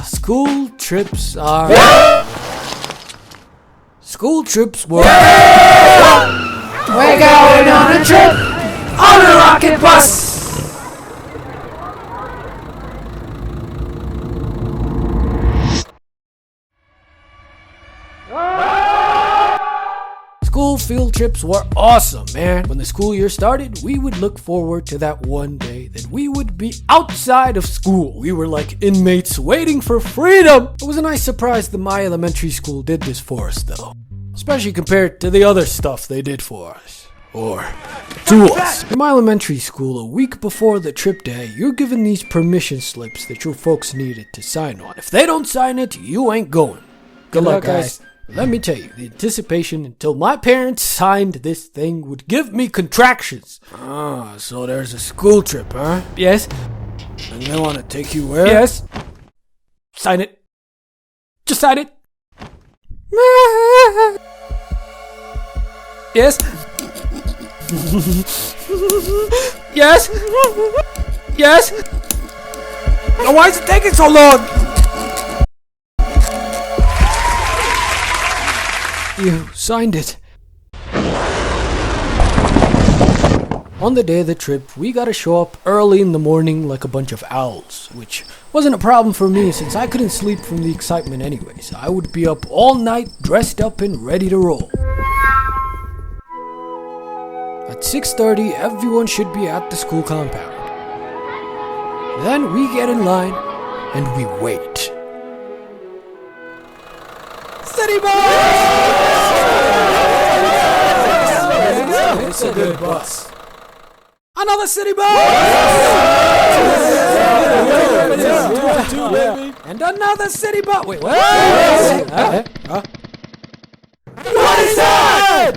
School trips are... School trips were... We're going on a trip on a rocket bus. School field trips were awesome, man. When the school year started, we would look forward to that one day that we would be outside of school. We were like inmates waiting for freedom. It was a nice surprise that my elementary school did this for us, though. Especially compared to the other stuff they did for us. Or to us. In my elementary school, a week before the trip day, you're given these permission slips that your folks needed to sign on. If they don't sign it, you ain't going. Good luck, guys. Let me tell you, the anticipation until my parents signed this thing would give me contractions. So there's a school trip, huh? Yes. And they want to take you where? Yes. Sign it. Just sign it. Yes. Yes. Yes. Now why is it taking so long? You signed it. On the day of the trip, we gotta show up early in the morning like a bunch of owls, which wasn't a problem for me since I couldn't sleep from the excitement anyways. I would be up all night, dressed up and ready to roll. At 6:30, everyone should be at the school compound. Then we get in line and we wait. City bus! It's a good bus. Another city bus! And another city bus. Wait, what? What is that?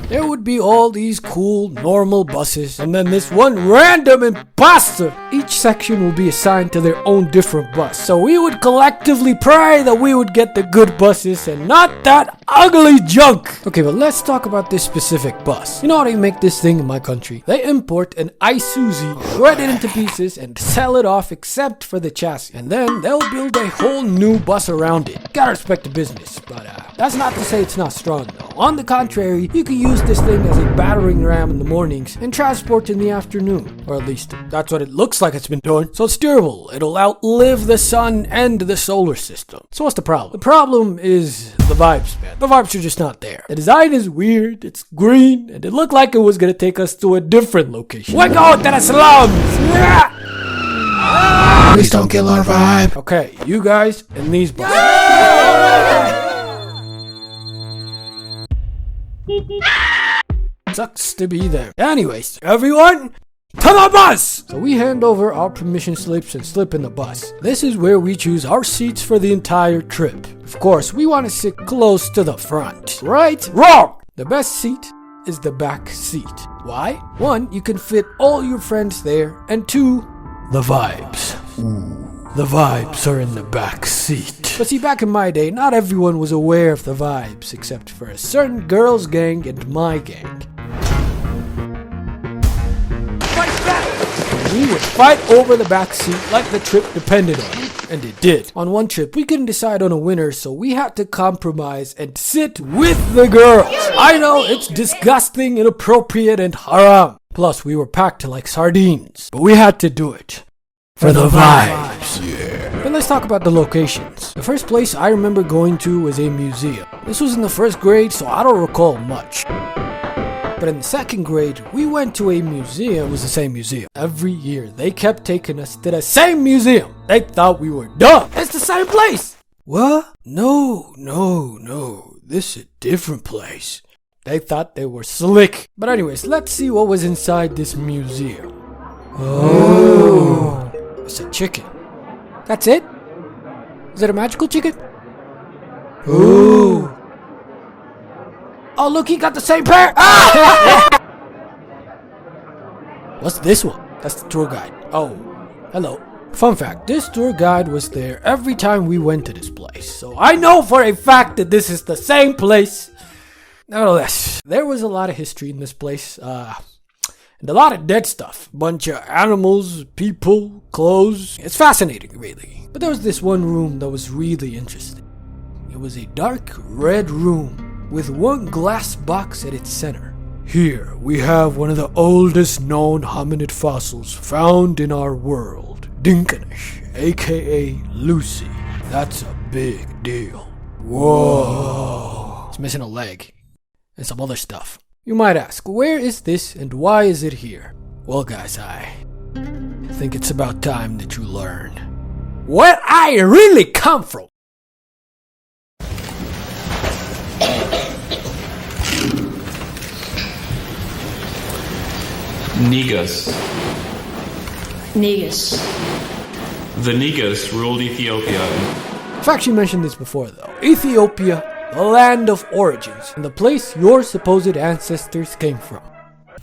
There would be all these cool, normal buses, and then this one random imposter. Each section will be assigned to their own different bus. So we would collectively pray that we would get the good buses and not that ugly junk. Okay, but let's talk about this specific bus. You know how they make this thing in my country? They import an Isuzu, shred it into pieces, and sell it off except for the chassis. And then they'll build a whole new bus around it. Gotta respect the business, but that's not to say it's not strong though. On the contrary, you can use this thing as a battering ram in the mornings and transport in the afternoon. Or at least, that's what it looks like it's been doing. So it's durable. It'll outlive the sun and the solar system. So what's the problem? The problem is the vibes, man. The vibes are just not there. The design is weird, it's green, and it looked like it was gonna take us to a different location. We're going to the slums! Please don't kill our vibe. Okay, you guys and these buses. Sucks to be there. Anyways, everyone, to the bus! So we hand over our permission slips and slip in the bus. This is where we choose our seats for the entire trip. Of course, we want to sit close to the front. Right? Wrong! The best seat is the back seat. Why? 1, you can fit all your friends there, and 2, the vibes. The vibes are in the back seat. But see, back in my day, not everyone was aware of the vibes, except for a certain girls' gang and my gang. We would fight over the back seat like the trip depended on it. And it did. On one trip, we couldn't decide on a winner, so we had to compromise and sit with the girls. I know, it's disgusting, inappropriate, and haram. Plus, we were packed like sardines. But we had to do it. For the vibes. Yeah. But let's talk about the locations. The first place I remember going to was a museum. This was in the first grade, so I don't recall much. But in the second grade, we went to a museum. It was the same museum. Every year, they kept taking us to the same museum. They thought we were dumb. It's the same place. What? No. This is a different place. They thought they were slick. But anyways, let's see what was inside this museum. Oh. It's a chicken. That's it? Is it a magical chicken? Ooh. Oh, look, he got the same pair. Ah! What's this one? That's the tour guide. Oh, hello. Fun fact, this tour guide was there every time we went to this place. So I know for a fact that this is the same place. Nevertheless, there was a lot of history in this place. And a lot of dead stuff. Bunch of animals, people, clothes. It's fascinating, really. But there was this one room that was really interesting. It was a dark red room with one glass box at its center. Here we have one of the oldest known hominid fossils found in our world. Dinklage, aka Lucy. That's a big deal. Whoa. It's missing a leg. And some other stuff. You might ask, where is this and why is it here? Well guys, I think it's about time that you learn where I really come from. Negus. Negus. The Negus ruled Ethiopia. I've actually mentioned this before though. Ethiopia, the land of origins, and the place your supposed ancestors came from.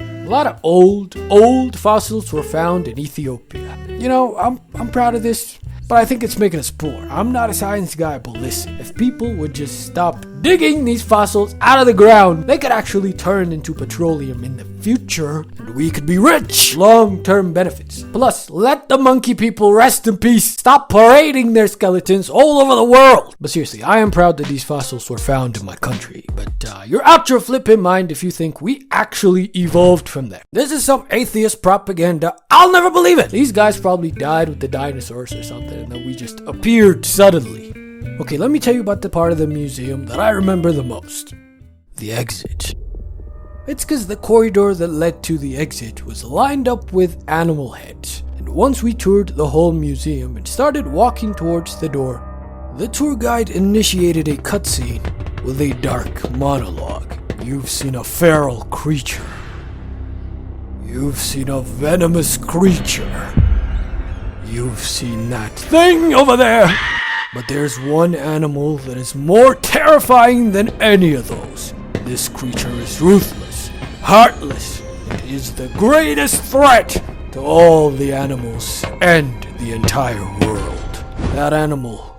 A lot of old fossils were found in Ethiopia. You know, I'm proud of this, but I think it's making us poor. I'm not a science guy, but listen, if people would just stop digging these fossils out of the ground, they could actually turn into petroleum in the future, and we could be rich. Long-term benefits. Plus, let the monkey people rest in peace. Stop parading their skeletons all over the world. But seriously, I am proud that these fossils were found in my country, but you're out your flippin' mind if you think we actually evolved from there. This is some atheist propaganda. I'll never believe it. These guys probably died with the dinosaurs or something, and then we just appeared suddenly. Okay, let me tell you about the part of the museum that I remember the most. The exit. It's because the corridor that led to the exit was lined up with animal heads. And once we toured the whole museum and started walking towards the door, the tour guide initiated a cutscene with a dark monologue. You've seen a feral creature. You've seen a venomous creature. You've seen that thing over there. But there's one animal that is more terrifying than any of those. This creature is ruthless, heartless, and is the greatest threat to all the animals and the entire world. That animal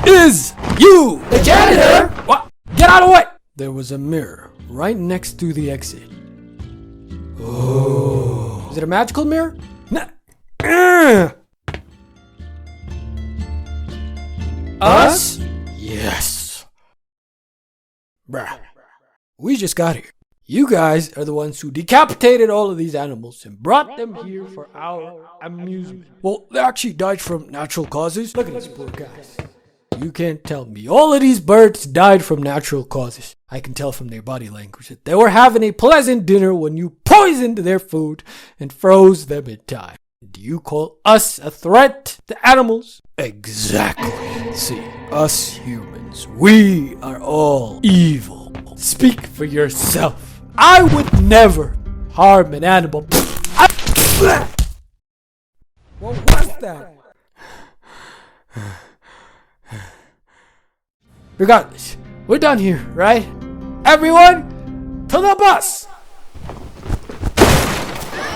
is you! The janitor! What? Get out of the way! There was a mirror right next to the exit. Oh. Is it a magical mirror? Us? Yes. Bruh. We just got here. You guys are the ones who decapitated all of these animals and brought them here for our amusement. Well, they actually died from natural causes. Look at these poor guys. You can't tell me all of these birds died from natural causes. I can tell from their body language that they were having a pleasant dinner when you poisoned their food and froze them in time. Do you call us a threat to animals? Exactly. See, us humans, we are all evil. Speak for yourself. I would never harm an animal. What was that? Regardless, we're done here, right? Everyone, to the bus!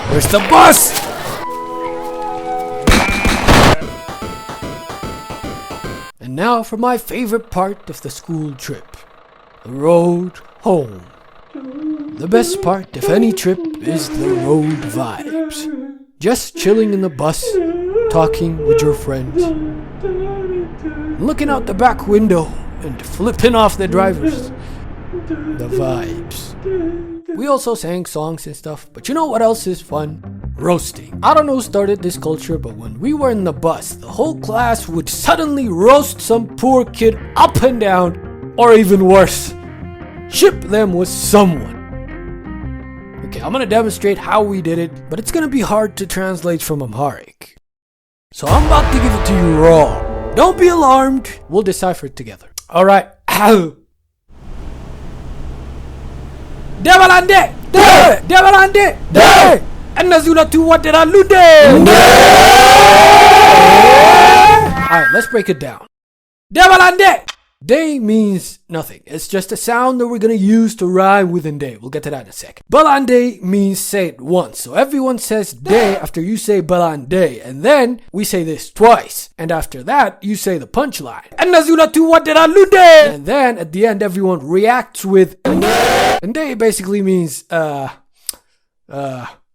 Where's the bus? And now for my favorite part of the school trip. The road home. The best part of any trip is the road vibes. Just chilling in the bus, talking with your friends, looking out the back window and flipping off the drivers. The vibes. We also sang songs and stuff, but you know what else is fun? Roasting. I don't know who started this culture, but when we were in the bus, the whole class would suddenly roast some poor kid up and down, or even worse, ship them with someone. Okay, I'm gonna demonstrate how we did it, but it's gonna be hard to translate from Amharic. So I'm about to give it to you raw. Don't be alarmed, we'll decipher it together. Alright. Devalande! De! Devalande! De! Anazula tu what did I lude? Alright, let's break it down. Devalande! Day means nothing. It's just a sound that we're gonna use to rhyme with day. We'll get to that in a sec. Balande means say it once. So everyone says day after you say balande. And then we say this twice. And after that, you say the punchline. And Nazula tu what did I lude? And then at the end, everyone reacts with and day basically means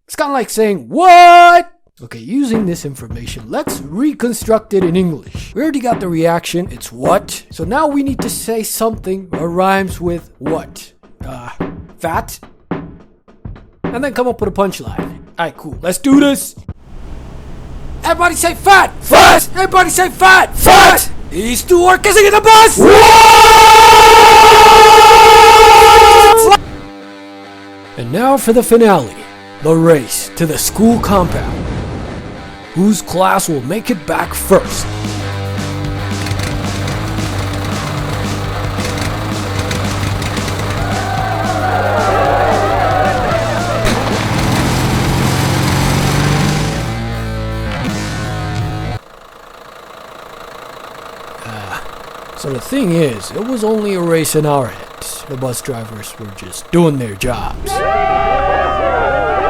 It's kind of like saying, what? Okay, using this information, let's reconstruct it in English. We already got the reaction, it's what. So now we need to say something that rhymes with what? Fat? And then come up with a punchline. Alright, cool. Let's do this. Everybody say fat! Fat! Everybody say fat! Fat! These two are kissing in the bus! And now for the finale. The race to the school compound. Whose class will make it back first? So the thing is, it was only a race in our heads. The bus drivers were just doing their jobs.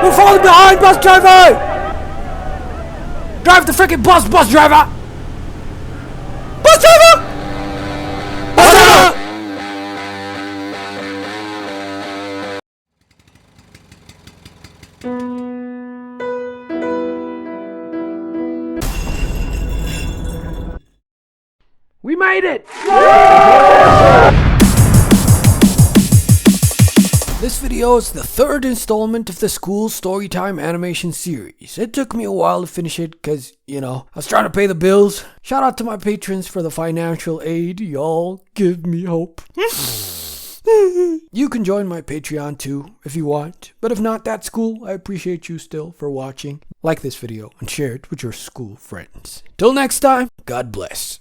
We're falling behind, bus driver! Drive the freaking bus, bus driver! Bus driver! Bus driver! We made it! This video is the third installment of the school storytime animation series. It took me a while to finish it because, I was trying to pay the bills. Shout out to my patrons for the financial aid. Y'all give me hope. You can join my Patreon too if you want. But if not, that's cool. I appreciate you still for watching. Like this video and share it with your school friends. Till next time, God bless.